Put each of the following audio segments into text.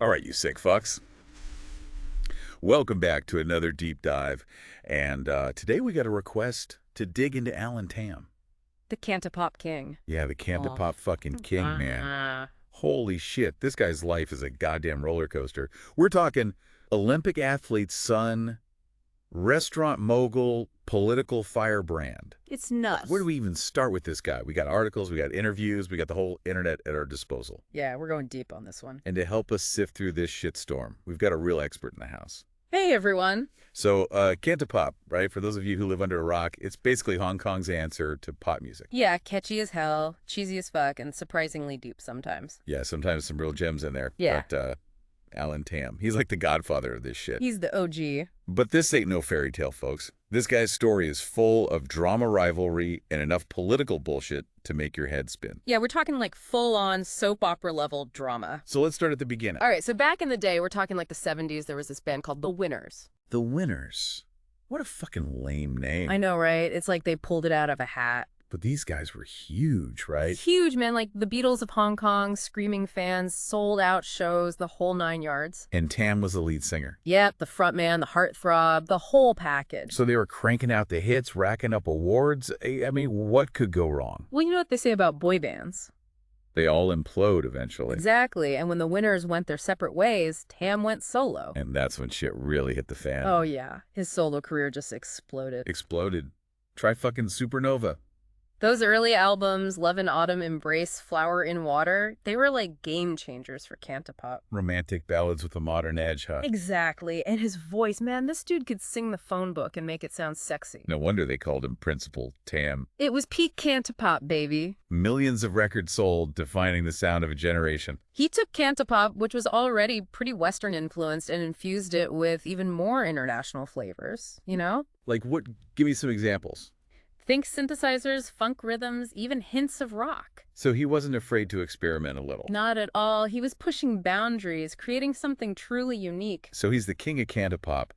All right, you sick fucks. Welcome back to another deep dive. And today we got a request to dig into Alan Tam. The Cantopop King. Yeah, the Oh. Cantopop fucking king, man. Uh, Holy shit, this guy's life is a goddamn roller coaster. We're talking Olympic athlete's son, restaurant mogul, political firebrand. it's nuts. Where do we even start with this guy? We got articles, we got interviews, we got the whole internet at our disposal. Yeah, we're going deep on this one. And to help us sift through this shitstorm, we've got a real expert in the house. Hey, everyone. So, Cantopop, right? For those of you who live under a rock, it's basically Hong Kong's answer to pop music. Yeah, catchy as hell, cheesy as fuck, and surprisingly deep sometimes. Yeah, sometimes some real gems in there. Yeah. But Alan Tam, he's like the godfather of this shit. He's the OG. But this ain't no fairy tale, folks. This guy's story is full of drama rivalry and enough political bullshit to make your head spin. Yeah, we're talking like full-on soap opera level drama. So let's start at the beginning. All right, so back in the day, we're talking like the 70s, there was this band called the Winners. The Wynners. What a fucking lame name. I know, right? It's like they pulled it out of a hat. But these guys were huge, right? Huge, man. Like the Beatles of Hong Kong, screaming fans, sold out shows, the whole 9 yards. And Tam was the lead singer. Yep, the front man, the heartthrob, the whole package. So they were cranking out the hits, racking up awards. I mean, what could go wrong? Well, you know what they say about boy bands. They all implode eventually. Exactly. And when the Winners went their separate ways, Tam went solo. And that's when shit really hit the fan. Oh, yeah. His solo career just exploded. Exploded. Try fucking Supernova. Those early albums, Love in Autumn, Embrace, Flower in Water, they were like game changers for Cantopop. Romantic ballads with a modern edge, huh? Exactly. And his voice, man, this dude could sing the phone book and make it sound sexy. No wonder they called him Principal Tam. It was peak Cantopop, baby. Millions of records sold, defining the sound of a generation. He took Cantopop, which was already pretty Western influenced, and infused it with even more international flavors, you know? Like what? Give me some examples. Think synthesizers, funk rhythms, even hints of rock. So he wasn't afraid to experiment a little. Not at all. He was pushing boundaries, creating something truly unique. So he's the king of Cantopop,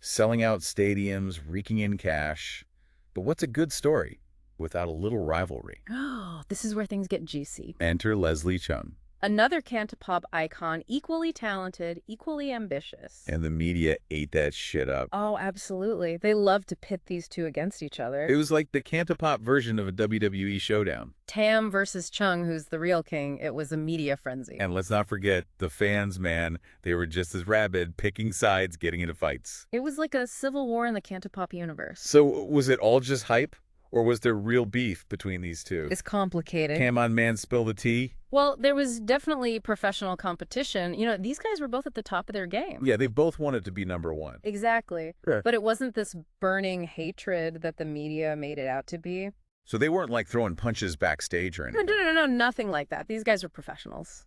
selling out stadiums, raking in cash. But what's a good story without a little rivalry? Oh, this is where things get juicy. Enter Leslie Chung. Another Cantopop icon, equally talented, equally ambitious. And the media ate that shit up. Oh, absolutely. They love to pit these two against each other. It was like the Cantopop version of a WWE showdown. Tam versus Chung, who's the real king. It was a media frenzy. And let's not forget, the fans, man, they were just as rabid, picking sides, getting into fights. It was like a civil war in the Cantopop universe. So was it all just hype? Or was there real beef between these two? It's complicated. Cam on man spill the tea? Well, there was definitely professional competition. You know, these guys were both at the top of their game. Yeah, they both wanted to be number one. Exactly. Yeah. But it wasn't this burning hatred that the media made it out to be. So they weren't like throwing punches backstage or No, anything? no, nothing like that. These guys were professionals.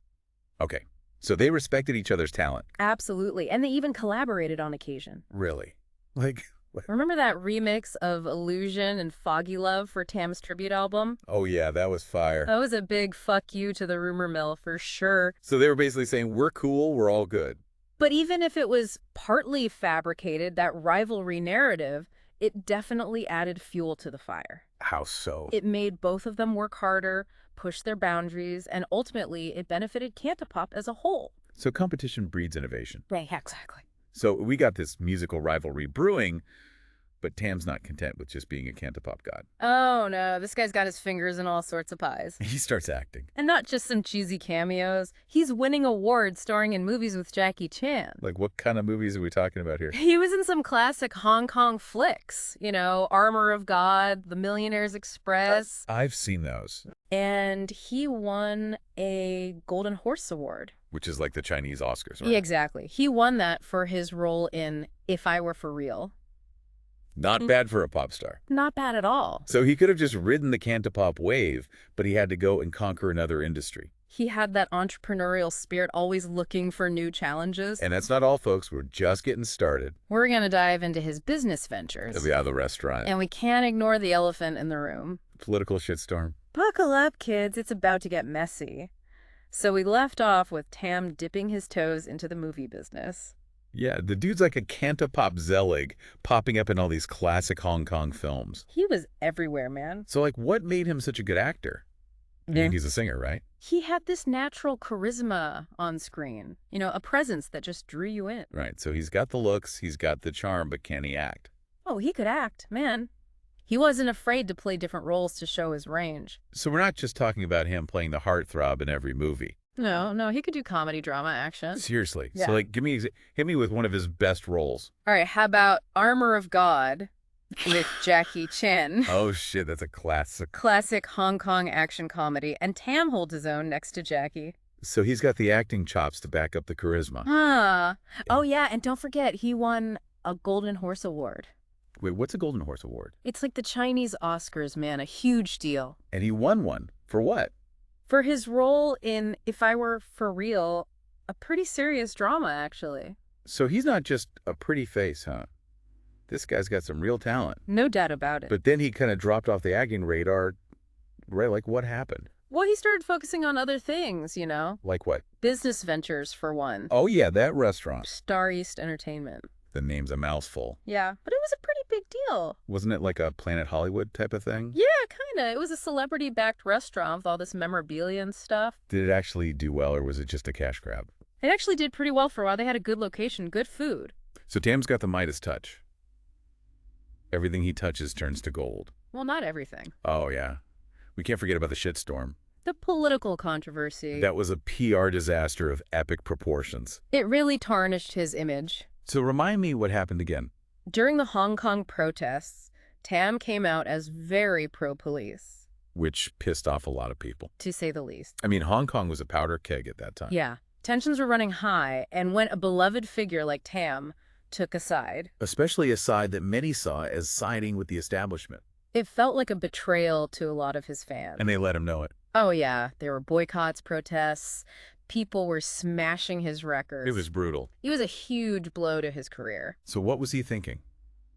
Okay. So they respected each other's talent. Absolutely. And they even collaborated on occasion. Really? Like, Remember that remix of Illusion and Foggy Love for Tam's tribute album? oh yeah, that was fire. That was a big fuck you to the rumor mill for sure. So they were basically saying, we're cool, we're all good. But even if it was partly fabricated, that rivalry narrative, it definitely added fuel to the fire. How so? It made both of them work harder, push their boundaries, and ultimately it benefited Cantopop as a whole. So competition breeds innovation. Right, exactly. So we got this musical rivalry brewing, but Tam's not content with just being a Cantopop god. Oh no, this guy's got his fingers in all sorts of pies. He starts acting. And not just some cheesy cameos. He's winning awards starring in movies with Jackie Chan. Like, what kind of movies are we talking about here? He was in some classic Hong Kong flicks, you know, Armor of God, The Millionaire's Express. I've seen those. And he won a Golden Horse Award. Which is like the Chinese Oscars, right? Yeah, exactly. He won that for his role in If I Were For Real. Not bad for a pop star. Not bad at all. So he could have just ridden the Cantopop wave, but he had to go and conquer another industry. He had that entrepreneurial spirit, always looking for new challenges. And that's not all, folks. We're just getting started. We're going to dive into his business ventures. Yeah, the restaurant. And we can't ignore the elephant in the room. Political shitstorm. Buckle up, kids. It's about to get messy. So we left off with Tam dipping his toes into the movie business. Yeah, the dude's like a Cantopop Zelig popping up in all these classic Hong Kong films. He was everywhere, man. So, like, what made him such a good actor? I mean, he's a singer, right? He had this natural charisma on screen, a presence that just drew you in. Right, so he's got the looks, he's got the charm, but can he act? Oh, he could act, man. He wasn't afraid to play different roles to show his range. So we're not just talking about him playing the heartthrob in every movie. No, he could do comedy, drama, action. Seriously. Yeah. So, like, hit me with one of his best roles. All right, how about Armor of God with Jackie Chan? Oh, shit, that's a classic. Classic Hong Kong action comedy, and Tam holds his own next to Jackie. So he's got the acting chops to back up the charisma. Huh. Oh, yeah, and don't forget, he won a Golden Horse Award. Wait, what's a Golden Horse Award? It's like the Chinese Oscars, man, a huge deal. And he won one. For what? For his role in If I Were For Real, a pretty serious drama, actually. So he's not just a pretty face, huh? This guy's got some real talent. No doubt about it. But then he kind of dropped off the acting radar. Right, like what happened? Well, he started focusing on other things, Like what? Business ventures, for one. Oh, yeah, that restaurant. Star East Entertainment. The name's a mouthful. Yeah, but it was a pretty big deal. Wasn't it like a Planet Hollywood type of thing? Yeah, kind of. It was a celebrity-backed restaurant with all this memorabilia and stuff. Did it actually do well, or was it just a cash grab? It actually did pretty well for a while. They had a good location, good food. So Tam's got the Midas touch. Everything he touches turns to gold. Well, not everything. Oh, yeah. We can't forget about the shitstorm. The political controversy. That was a PR disaster of epic proportions. It really tarnished his image. So remind me what happened again. During the Hong Kong protests, Tam came out as very pro-police. Which pissed off a lot of people. To say the least. I mean, Hong Kong was a powder keg at that time. Yeah. Tensions were running high, and when a beloved figure like Tam took a side, Especially a side that many saw as siding with the establishment. it felt like a betrayal to a lot of his fans. And they let him know it. Oh, yeah. There were boycotts, protests. People were smashing his records. It was brutal. It was a huge blow to his career. So what was he thinking?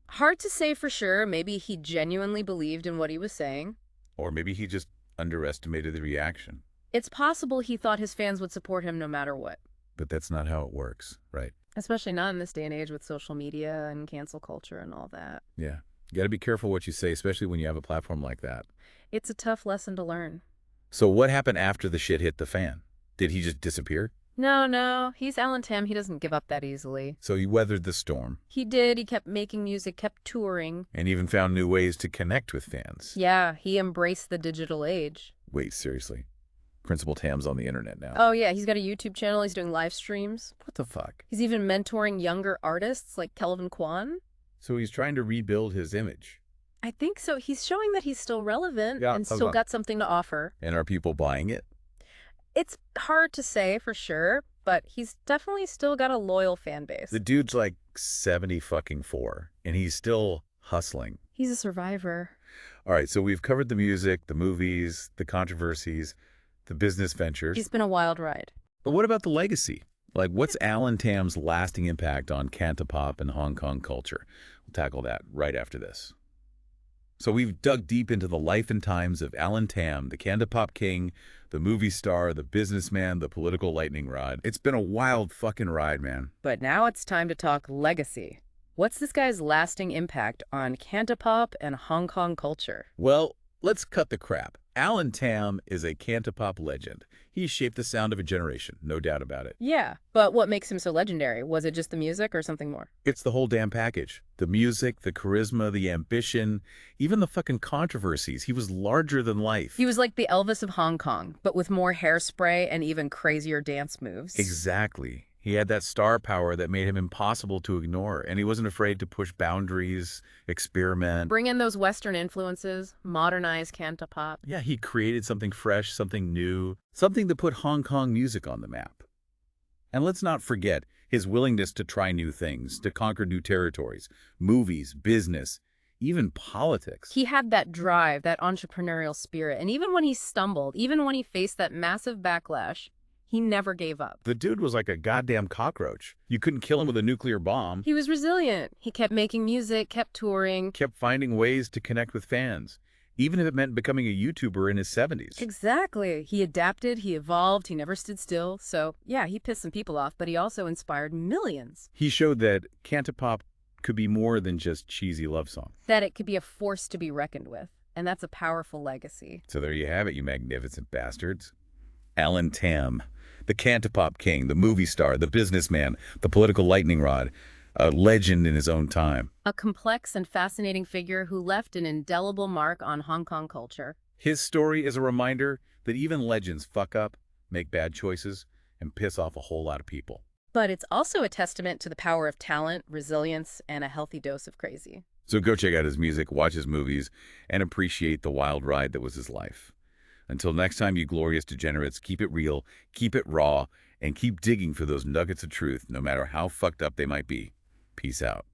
Hard to say for sure. Maybe he genuinely believed in what he was saying. Or maybe he just underestimated the reaction. It's possible he thought his fans would support him no matter what. But that's not how it works, right? Especially not in this day and age with social media and cancel culture and all that. Yeah. You got to be careful what you say, especially when you have a platform like that. It's a tough lesson to learn. So what happened after the shit hit the fan? Did he just disappear? No. He's Alan Tam. He doesn't give up that easily. So he weathered the storm. He did. He kept making music, kept touring. And even found new ways to connect with fans. Yeah, he embraced the digital age. Wait, seriously? Principal Tam's on the internet now. Oh, yeah. He's got a YouTube channel. He's doing live streams. What the fuck? He's even mentoring younger artists like Kelvin Kwan. So he's trying to rebuild his image. I think so. He's showing that he's still relevant Yeah, and hold still on. got something to offer. And are people buying it? It's hard to say for sure, but he's definitely still got a loyal fan base. The dude's like 70 fucking 4, and he's still hustling. He's a survivor. All right, so we've covered the music, the movies, the controversies, the business ventures. He's been a wild ride. But what about the legacy? Like, what's Alan Tam's lasting impact on Cantopop and Hong Kong culture? We'll tackle that right after this. So we've dug deep into the life and times of Alan Tam, the Cantopop king, the movie star, the businessman, the political lightning rod. It's been a wild fucking ride, man. But now it's time to talk legacy. What's this guy's lasting impact on Cantopop and Hong Kong culture? Well, let's cut the crap. Alan Tam is a Cantopop legend. He shaped the sound of a generation, no doubt about it. Yeah, but what makes him so legendary? Was it just the music or something more? It's the whole damn package. The music, the charisma, the ambition, even the fucking controversies. He was larger than life. He was like the Elvis of Hong Kong, but with more hairspray and even crazier dance moves. Exactly. He had that star power that made him impossible to ignore, and he wasn't afraid to push boundaries, experiment. Bring in those Western influences, modernize Cantopop. Yeah, he created something fresh, something new, something to put Hong Kong music on the map. And let's not forget his willingness to try new things, to conquer new territories, movies, business, even politics. He had that drive, that entrepreneurial spirit, and even when he stumbled, even when he faced that massive backlash, he never gave up. The dude was like a goddamn cockroach. You couldn't kill him with a nuclear bomb. He was resilient. He kept making music, kept touring. Kept finding ways to connect with fans, even if it meant becoming a YouTuber in his 70s. Exactly. He adapted, he evolved, he never stood still. So, yeah, he pissed some people off, but he also inspired millions. He showed that Cantopop could be more than just cheesy love songs. That it could be a force to be reckoned with. And that's a powerful legacy. So there you have it, you magnificent bastards. Alan Tam, the Cantopop king, the movie star, the businessman, the political lightning rod, a legend in his own time. A complex and fascinating figure who left an indelible mark on Hong Kong culture. His story is a reminder that even legends fuck up, make bad choices, and piss off a whole lot of people. But it's also a testament to the power of talent, resilience, and a healthy dose of crazy. So go check out his music, watch his movies, and appreciate the wild ride that was his life. Until next time, you glorious degenerates, keep it real, keep it raw, and keep digging for those nuggets of truth, no matter how fucked up they might be. Peace out.